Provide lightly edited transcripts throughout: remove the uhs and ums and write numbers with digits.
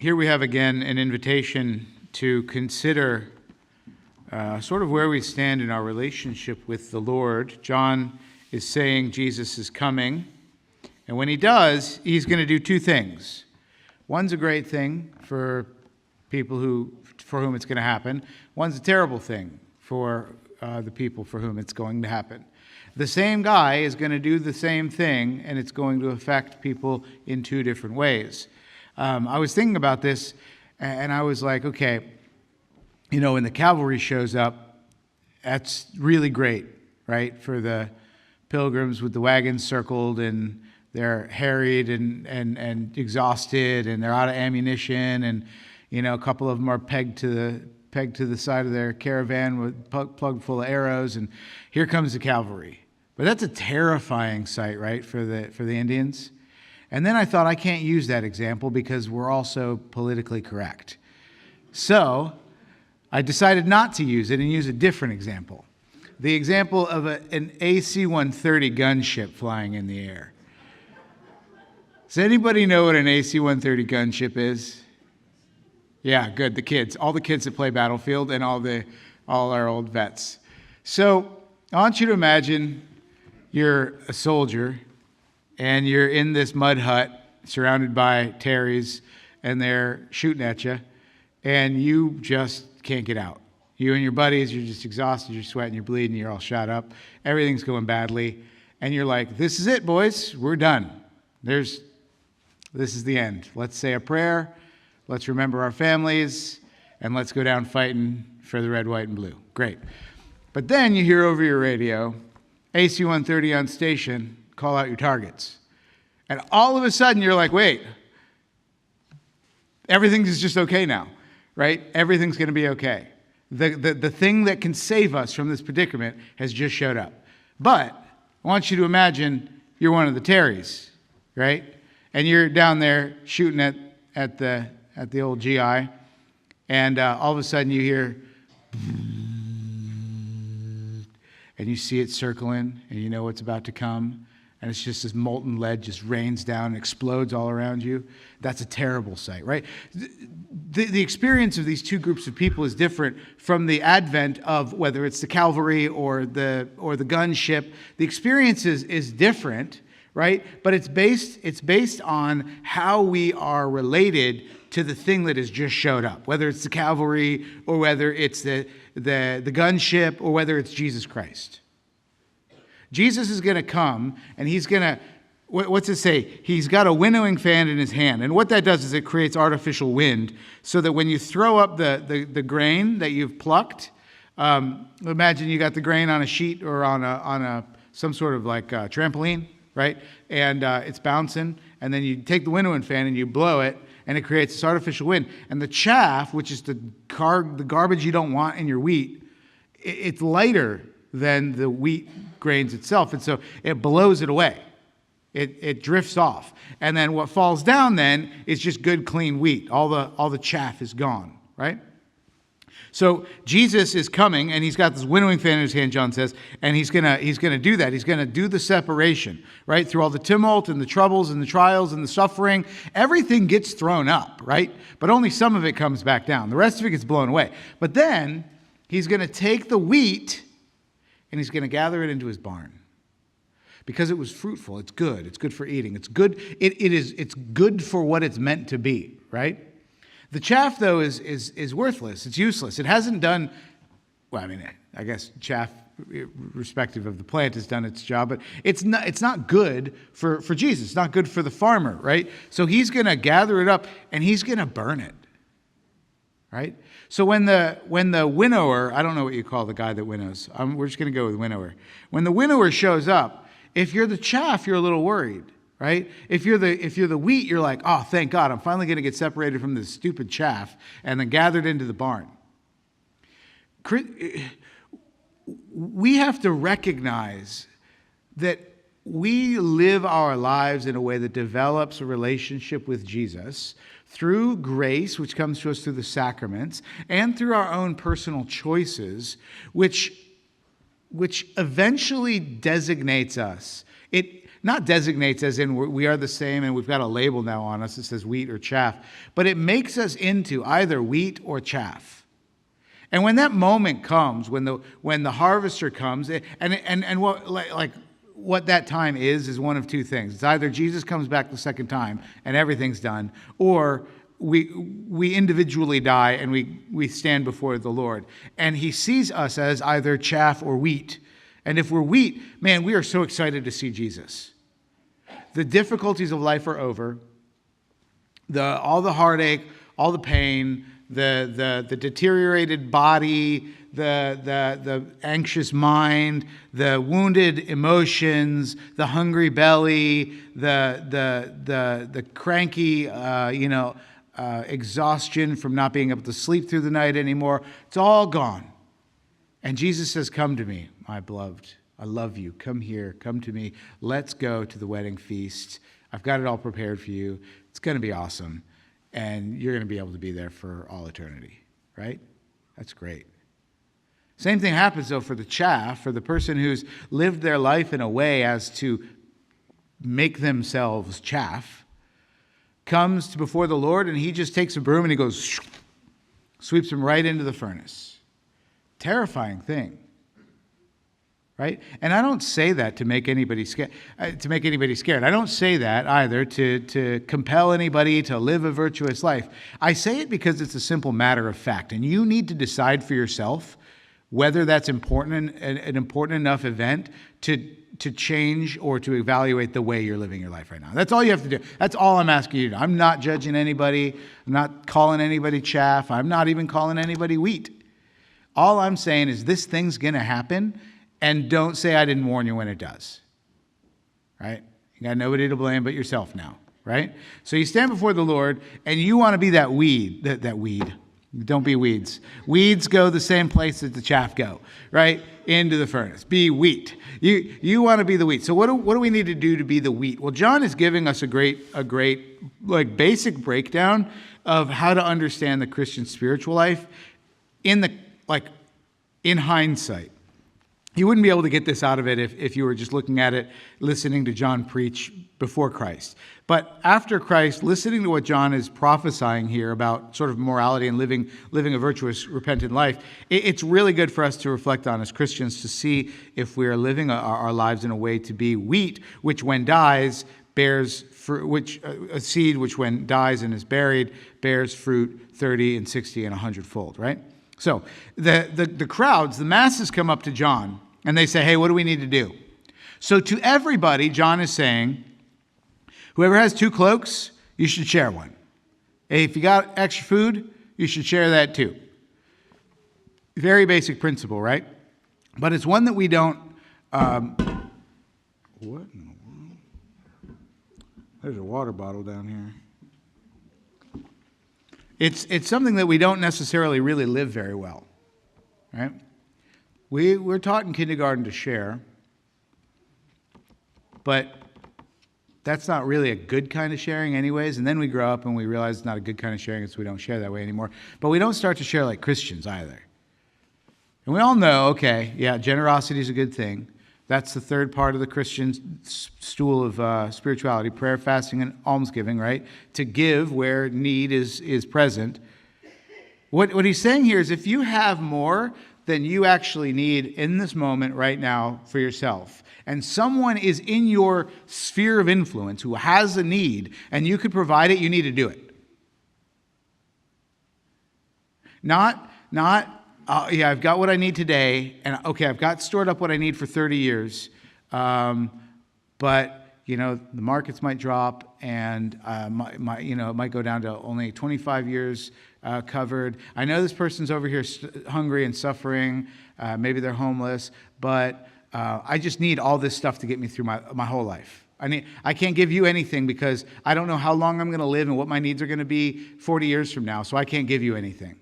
Here we have again an invitation to consider sort of where we stand in our relationship with the Lord. John is saying Jesus is coming, and when he does, he's going to do two things. One's a great thing for people for whom it's going to happen. One's a terrible thing for the people for whom it's going to happen. The same guy is going to do the same thing, and it's going to affect people in two different ways. I was thinking about this, and I was like, okay, when the cavalry shows up, that's really great, right? For the pilgrims with the wagons circled, and they're harried and exhausted, and they're out of ammunition, and a couple of them are pegged to the side of their caravan with plugged full of arrows, and here comes the cavalry. But that's a terrifying sight, right, for the Indians. And then I thought, I can't use that example because we're also politically correct. So I decided not to use it and use a different example. The example of an AC-130 gunship flying in the air. Does anybody know what an AC-130 gunship is? Yeah, good, the kids. All the kids that play Battlefield and all our old vets. So I want you to imagine you're a soldier and you're in this mud hut surrounded by Terrys, and they're shooting at you, and you just can't get out. You and your buddies, you're just exhausted, you're sweating, you're bleeding, you're all shot up, everything's going badly, and you're like, this is it, boys, we're done. This is the end. Let's say a prayer, let's remember our families, and let's go down fighting for the red, white, and blue. Great. But then you hear over your radio, AC-130 on station, call out your targets. And all of a sudden you're like, wait, everything's just okay now, right? Everything's going to be okay. The thing that can save us from this predicament has just showed up. But I want you to imagine you're one of the Terrys, right? And you're down there shooting at the old GI, and all of a sudden you hear, and you see it circling, and you know what's about to come, and it's just this molten lead just rains down and explodes all around you. That's a terrible sight, right? The experience of these two groups of people is different from the advent of whether it's the cavalry or the gunship. The experience is different, right? But it's based on how we are related to the thing that has just showed up, whether it's the cavalry or whether it's the gunship or whether it's Jesus Christ. Jesus is going to come, and he's going to, what's it say? He's got a winnowing fan in his hand. And what that does is it creates artificial wind so that when you throw up the grain that you've plucked, imagine you got the grain on a sheet or on some sort of like trampoline, right? And it's bouncing, and then you take the winnowing fan and you blow it, and it creates this artificial wind. And the chaff, which is the garbage you don't want in your wheat, it's lighter than the wheat grains itself, and so it blows it away. It drifts off, and then what falls down then is just good, clean wheat. All the chaff is gone, right? So Jesus is coming, and he's got this winnowing fan in his hand, John says, and he's gonna do that. He's gonna do the separation, right? Through all the tumult and the troubles and the trials and the suffering, everything gets thrown up, right? But only some of it comes back down. The rest of it gets blown away. But then he's gonna take the wheat and he's going to gather it into his barn because it was fruitful. It's good. It's good for eating. It's good. It's good for what it's meant to be, right? The chaff, though, is worthless. It's useless. It hasn't done, well, I mean, I guess chaff, respective of the plant, has done its job, but it's not good for Jesus. It's not good for the farmer, right? So he's going to gather it up and he's going to burn it, right? So when the winnower, I don't know what you call the guy that winnows. We're just going to go with winnower. When the winnower shows up, if you're the chaff, you're a little worried, right? If you're the wheat, you're like, oh, thank God, I'm finally going to get separated from this stupid chaff and then gathered into the barn. We have to recognize that we live our lives in a way that develops a relationship with Jesus through grace, which comes to us through the sacraments, and through our own personal choices, which eventually designates us. not designates as in we are the same and we've got a label now on us that says wheat or chaff, but it makes us into either wheat or chaff. And when that moment comes, when the harvester comes, and what that time is one of two things. It's either Jesus comes back the second time and everything's done, or we individually die and we stand before the Lord. And he sees us as either chaff or wheat. And if we're wheat, man, we are so excited to see Jesus. The difficulties of life are over. All the heartache, all the pain, the deteriorated body, the anxious mind, the wounded emotions, the hungry belly, the cranky, exhaustion from not being able to sleep through the night anymore. It's all gone. And Jesus says, "Come to me, my beloved. I love you. Come here. Come to me. Let's go to the wedding feast. I've got it all prepared for you. It's going to be awesome. And you're going to be able to be there for all eternity." Right? That's great. Same thing happens, though, for the chaff, for the person who's lived their life in a way as to make themselves chaff, comes before the Lord, and he just takes a broom and he goes, sweeps them right into the furnace. Terrifying thing. Right? And I don't say that to make anybody scared. I don't say that either to compel anybody to live a virtuous life. I say it because it's a simple matter of fact, and you need to decide for yourself whether that's important, an important enough event to change or to evaluate the way you're living your life right now. That's all you have to do. That's all I'm asking you to do. I'm not judging anybody. I'm not calling anybody chaff. I'm not even calling anybody wheat. All I'm saying is this thing's going to happen. And don't say I didn't warn you when it does. Right? You got nobody to blame but yourself now. Right? So you stand before the Lord and you want to be that weed. That weed. Don't be weeds. Weeds go the same place that the chaff go. Right? Into the furnace. Be wheat. You want to be the wheat. So what do we need to do to be the wheat? Well, John is giving us a great basic breakdown of how to understand the Christian spiritual life in hindsight. You wouldn't be able to get this out of it if you were just looking at it, listening to John preach before Christ. But after Christ, listening to what John is prophesying here about sort of morality and living a virtuous, repentant life, it's really good for us to reflect on as Christians to see if we are living our lives in a way to be wheat, which when dies bears fruit, a seed which when dies and is buried bears fruit 30 and 60 and 100-fold, right? So the crowds, the masses come up to John and they say, "Hey, what do we need to do?" So to everybody, John is saying, whoever has 2 cloaks, you should share one. Hey, if you got extra food, you should share that too. Very basic principle, right? But it's one that we don't... what in the world? There's a water bottle down here. It's something that we don't necessarily really live very well, right? We're taught in kindergarten to share, but that's not really a good kind of sharing anyways. And then we grow up and we realize it's not a good kind of sharing, so we don't share that way anymore. But we don't start to share like Christians either. And we all know, okay, yeah, generosity is a good thing. That's the third part of the Christian stool of spirituality, prayer, fasting, and almsgiving, right? To give where need is present. What he's saying here is if you have more than you actually need in this moment right now for yourself, and someone is in your sphere of influence who has a need, and you could provide it, you need to do it. Not yeah, I've got what I need today, and okay, I've got stored up what I need for 30 years, but the markets might drop, and it might go down to only 25 years covered. I know this person's over here hungry and suffering. Maybe they're homeless, but I just need all this stuff to get me through my whole life. I can't give you anything because I don't know how long I'm going to live and what my needs are going to be 40 years from now, so I can't give you anything.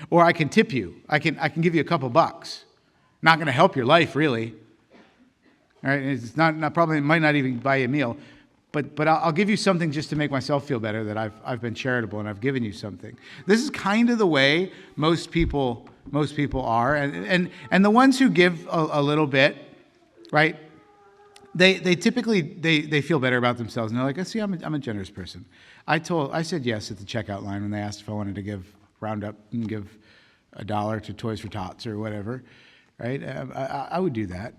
Or I can tip you. I can give you a couple bucks. Not going to help your life, really. All right? It's not probably might not even buy you a meal, but I'll give you something just to make myself feel better that I've been charitable and I've given you something. This is kind of the way most people are, and the ones who give a little bit, right? They typically they feel better about themselves, and they're like, I see, I'm a generous person. I said yes at the checkout line when they asked if I wanted to round up and give $1 to Toys for Tots or whatever, right? I would do that.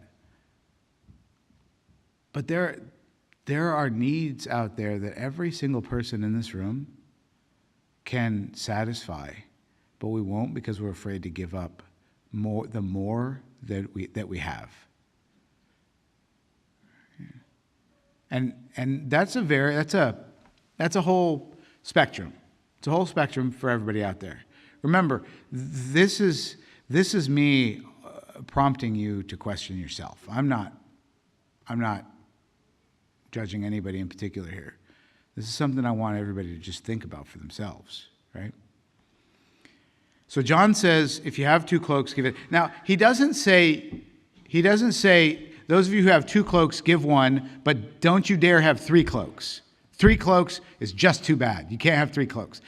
But there are needs out there that every single person in this room can satisfy, but we won't because we're afraid to give up the more that we have. And that's a whole spectrum. It's a whole spectrum for everybody out there. Remember, this is me prompting you to question yourself. I'm not judging anybody in particular here. This is something I want everybody to just think about for themselves, right? So John says, if you have 2 cloaks, give it. Now, he doesn't say, those of you who have 2 cloaks, give 1, but don't you dare have 3 cloaks. 3 cloaks is just too bad. You can't have 3 cloaks.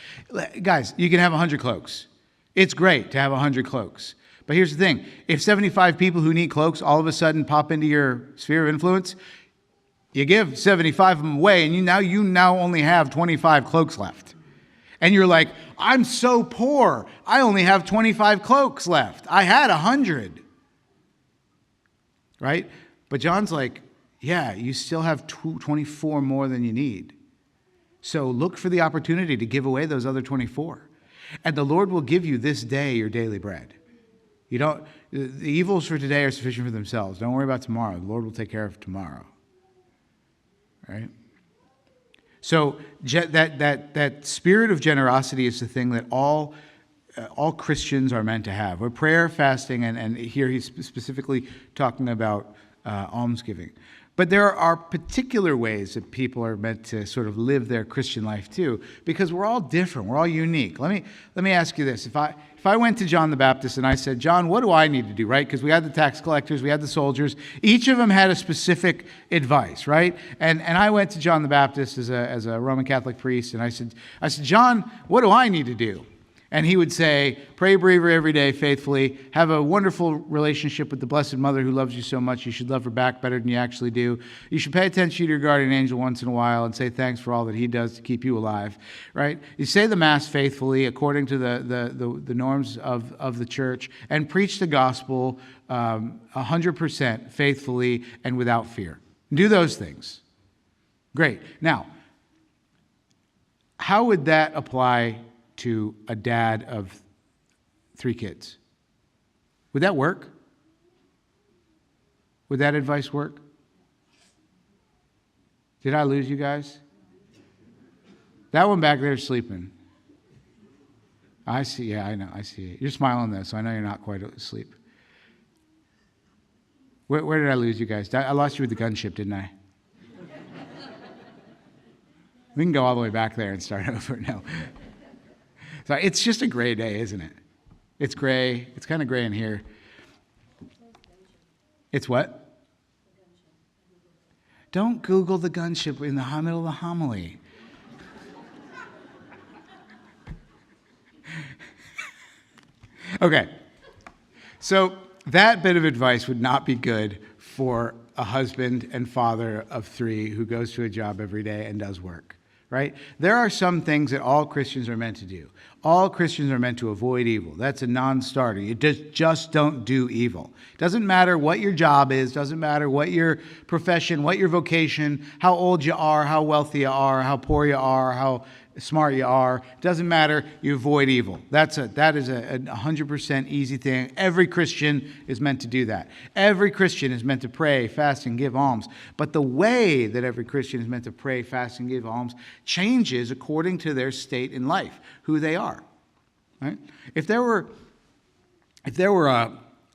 Guys, you can have 100 cloaks. It's great to have 100 cloaks. But here's the thing. If 75 people who need cloaks all of a sudden pop into your sphere of influence, you give 75 of them away, and you now only have 25 cloaks left. And you're like, I'm so poor. I only have 25 cloaks left. I had 100. Right? But John's like, yeah, you still have 24 more than you need. So look for the opportunity to give away those other 24. And the Lord will give you this day your daily bread. The evils for today are sufficient for themselves. Don't worry about tomorrow. The Lord will take care of tomorrow. Right? So that spirit of generosity is the thing that all Christians are meant to have. Or prayer, fasting, and here he's specifically talking about almsgiving. But there are particular ways that people are meant to sort of live their Christian life too, because we're all different. We're all unique. Let me ask you this: if I went to John the Baptist and I said, John, what do I need to do, right? Because we had the tax collectors, we had the soldiers. Each of them had a specific advice, right? And I went to John the Baptist as a Roman Catholic priest, and I said, John, what do I need to do? And he would say, pray bravery every day faithfully, have a wonderful relationship with the Blessed Mother who loves you so much, you should love her back better than you actually do. You should pay attention to your guardian angel once in a while and say thanks for all that he does to keep you alive, right? You say the Mass faithfully according to the norms of the church, and preach the gospel 100% faithfully and without fear. Do those things. Great. Now, how would that apply to a dad of 3 kids? Would that work? Would that advice work? Did I lose you guys? That one back there is sleeping. I see. Yeah, I know. I see it. You're smiling though, so I know you're not quite asleep. Where did I lose you guys? I lost you with the gunship, didn't I? We can go all the way back there and start over. No. So it's just a gray day, isn't it? It's gray. It's kind of gray in here. It's what? Don't Google the gunship in the middle of the homily. Okay. So that bit of advice would not be good for a husband and father of 3 who goes to a job every day and does work. Right? There are some things that all Christians are meant to do. All Christians are meant to avoid evil. That's a non-starter. You just don't do evil. Doesn't matter what your job is, doesn't matter what your profession, what your vocation, how old you are, how wealthy you are, how poor you are, how smart you are. Doesn't matter. You avoid evil. That is a 100% easy thing. Every Christian is meant to do that. Every Christian is meant to pray, fast, and give alms. But the way that every Christian is meant to pray, fast, and give alms changes according to their state in life, who they are. Right? If there were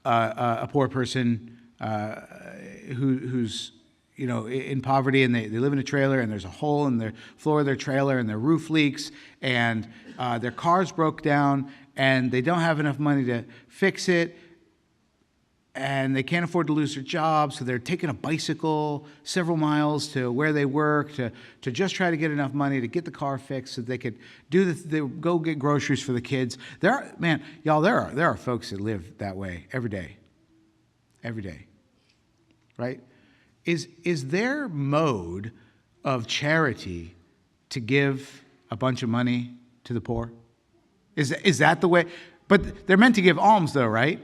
a poor person who's in poverty, and they live in a trailer, and there's a hole in the floor of their trailer, and their roof leaks, and their car's broke down, and they don't have enough money to fix it, and they can't afford to lose their job, so they're taking a bicycle several miles to where they work to just try to get enough money to get the car fixed so they could go get groceries for the kids. There are folks that live that way every day, right? is their mode of charity to give a bunch of money to the poor? Is that the way? But they're meant to give alms, though, right?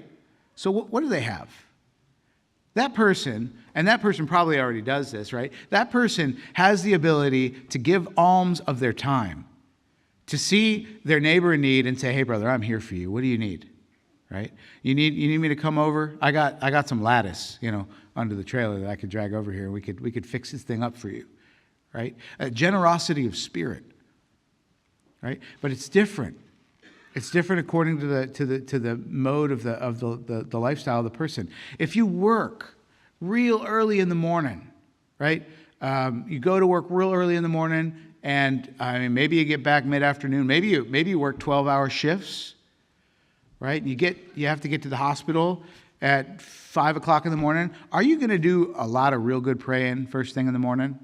So what do they have? That person, and that person probably already does this, right? That person has the ability to give alms of their time, to see their neighbor in need and say, hey, brother, I'm here for you. What do you need? Right? You need me to come over? I got some lattice, under the trailer that I could drag over here. We could fix this thing up for you. Right? A generosity of spirit. Right? But it's different. It's different according to the mode of the lifestyle of the person. If you work real early in the morning, right? You go to work real early in the morning, and maybe you get back mid-afternoon. Maybe you work 12-hour shifts, right? You have to get to the hospital at 5 o'clock in the morning. Are you going to do a lot of real good praying first thing in the morning?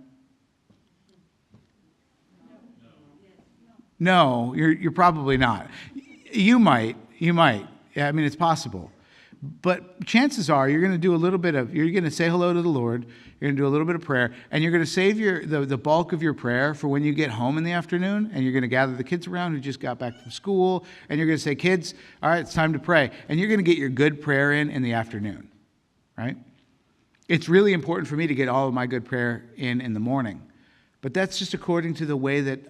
No, you're probably not. You might. Yeah, it's possible. But chances are you're going to say hello to the Lord, you're going to do a little bit of prayer, and you're going to save the bulk of your prayer for when you get home in the afternoon, and you're going to gather the kids around who just got back from school, and you're going to say, kids, all right, it's time to pray. And you're going to get your good prayer in the afternoon, right? It's really important for me to get all of my good prayer in the morning. But that's just according to the way that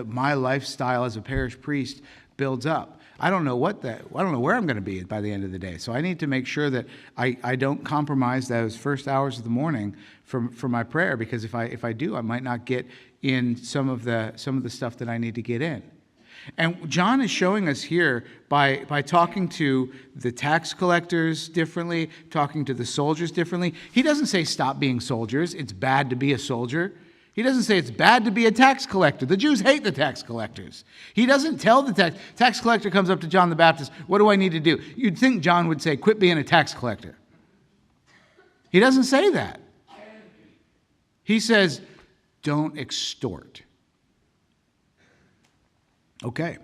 my lifestyle as a parish priest builds up. I don't know where I'm going to be by the end of the day. So I need to make sure that I don't compromise those first hours of the morning for my prayer, because if I do, I might not get in some of the stuff that I need to get in. And John is showing us here by talking to the tax collectors differently, talking to the soldiers differently. He doesn't say stop being soldiers. It's bad to be a soldier. He doesn't say it's bad to be a tax collector. The Jews hate the tax collectors. He doesn't tell the tax collector comes up to John the Baptist, what do I need to do? You'd think John would say, quit being a tax collector. He doesn't say that. He says, don't extort. Okay.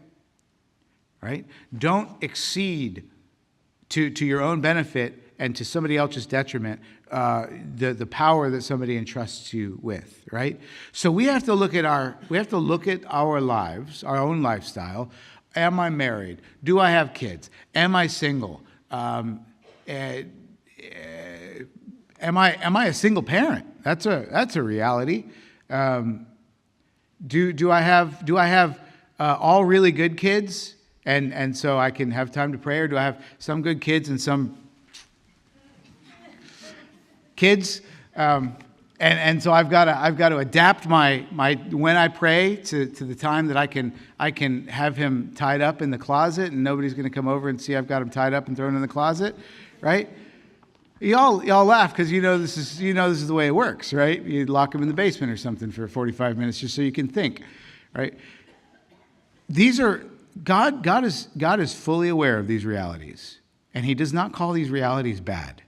Right? Don't exceed to your own benefit and to somebody else's detriment, the power that somebody entrusts you with, right? So we have to look at our lives, our own lifestyle. Am I married? Do I have kids? Am I single? Am I a single parent? That's a reality. Do I have all really good kids, and so I can have time to pray, or do I have some good kids and some kids, and so I've got to adapt my when I pray to the time that I can have him tied up in the closet, and nobody's going to come over and see I've got him tied up and thrown in the closet, right? Y'all laugh because this is the way it works, right? You lock him in the basement or something for 45 minutes just so you can think, right? These are God is fully aware of these realities, and He does not call these realities bad.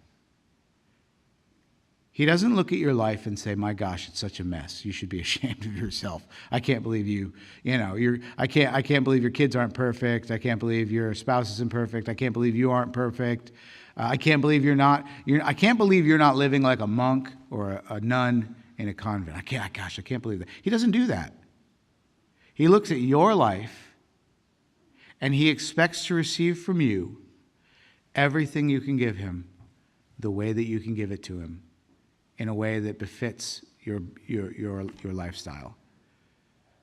He doesn't look at your life and say, my gosh, it's such a mess. You should be ashamed of yourself. I can't believe I can't believe your kids aren't perfect. I can't believe your spouse isn't perfect. I can't believe you aren't perfect. I can't believe you're not living like a monk or a nun in a convent. I can't believe that. He doesn't do that. He looks at your life and He expects to receive from you everything you can give Him the way that you can give it to Him, in a way that befits your lifestyle.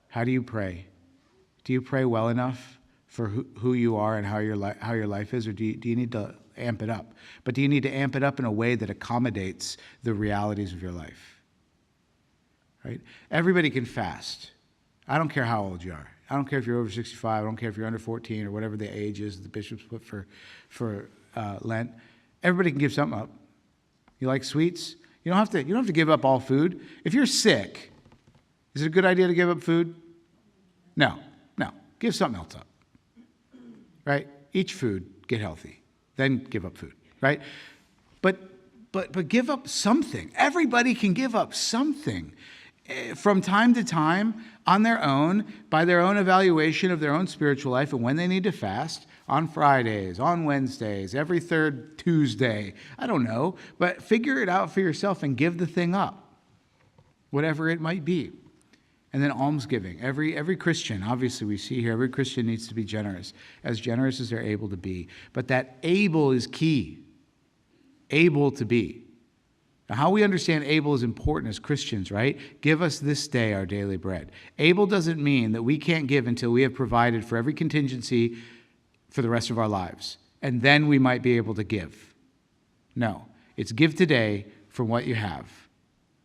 How do you pray? Do you pray well enough for who you are and how your life is, or do you need to amp it up? But do you need to amp it up in a way that accommodates the realities of your life? Right? Everybody can fast. I don't care how old you are. I don't care if you're over 65. I don't care if you're under 14 or whatever the age is that the bishops put for Lent. Everybody can give something up. You like sweets? You don't have to give up all food. If you're sick, is it a good idea to give up food? No. Give something else up. Right? Eat food, get healthy, then give up food. Right? But give up something. Everybody can give up something. from time to time, on their own, by their own evaluation of their own spiritual life and when they need to fast, on Fridays, on Wednesdays, every third Tuesday, I don't know, but figure it out for yourself and give the thing up, whatever it might be. And then almsgiving. Every Christian, obviously we see here, every Christian needs to be generous as they're able to be. But that able is key. Able to be. Now, how we understand able is important as Christians, right? Give us this day our daily bread. Able doesn't mean that we can't give until we have provided for every contingency for the rest of our lives. And then we might be able to give. No. It's give today from what you have,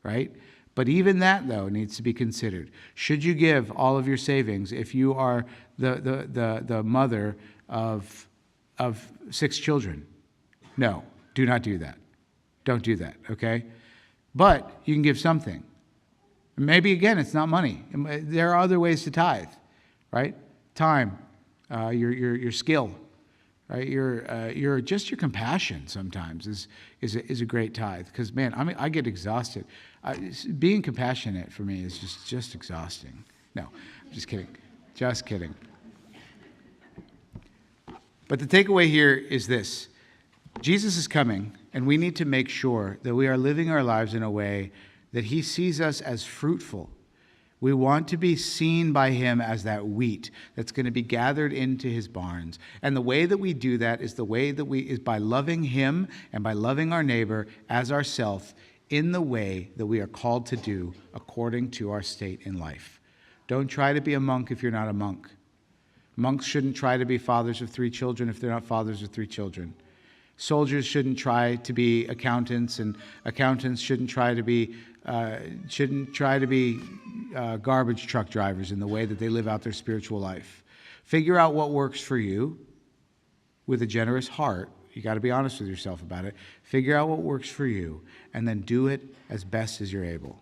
right? But even that, though, needs to be considered. Should you give all of your savings if you are the mother of 6 children? No, do not do that. Don't do that, okay? But you can give something. Maybe, again, it's not money. There are other ways to tithe, right? Time, your skill, right? Your compassion sometimes is a great tithe. Because, man, I get exhausted. Being compassionate for me is just exhausting. No, I'm just kidding. Just kidding. But the takeaway here is this. Jesus is coming, and we need to make sure that we are living our lives in a way that he sees us as fruitful. We want to be seen by him as that wheat that's going to be gathered into his barns. And the way that we do that is by loving him and by loving our neighbor as ourselves in the way that we are called to do according to our state in life. Don't try to be a monk if you're not a monk. Monks shouldn't try to be fathers of 3 children if they're not fathers of 3 children. Soldiers shouldn't try to be accountants, and accountants shouldn't try to be garbage truck drivers in the way that they live out their spiritual life. Figure out what works for you with a generous heart. You got to be honest with yourself about it. Figure out what works for you, and then do it as best as you're able.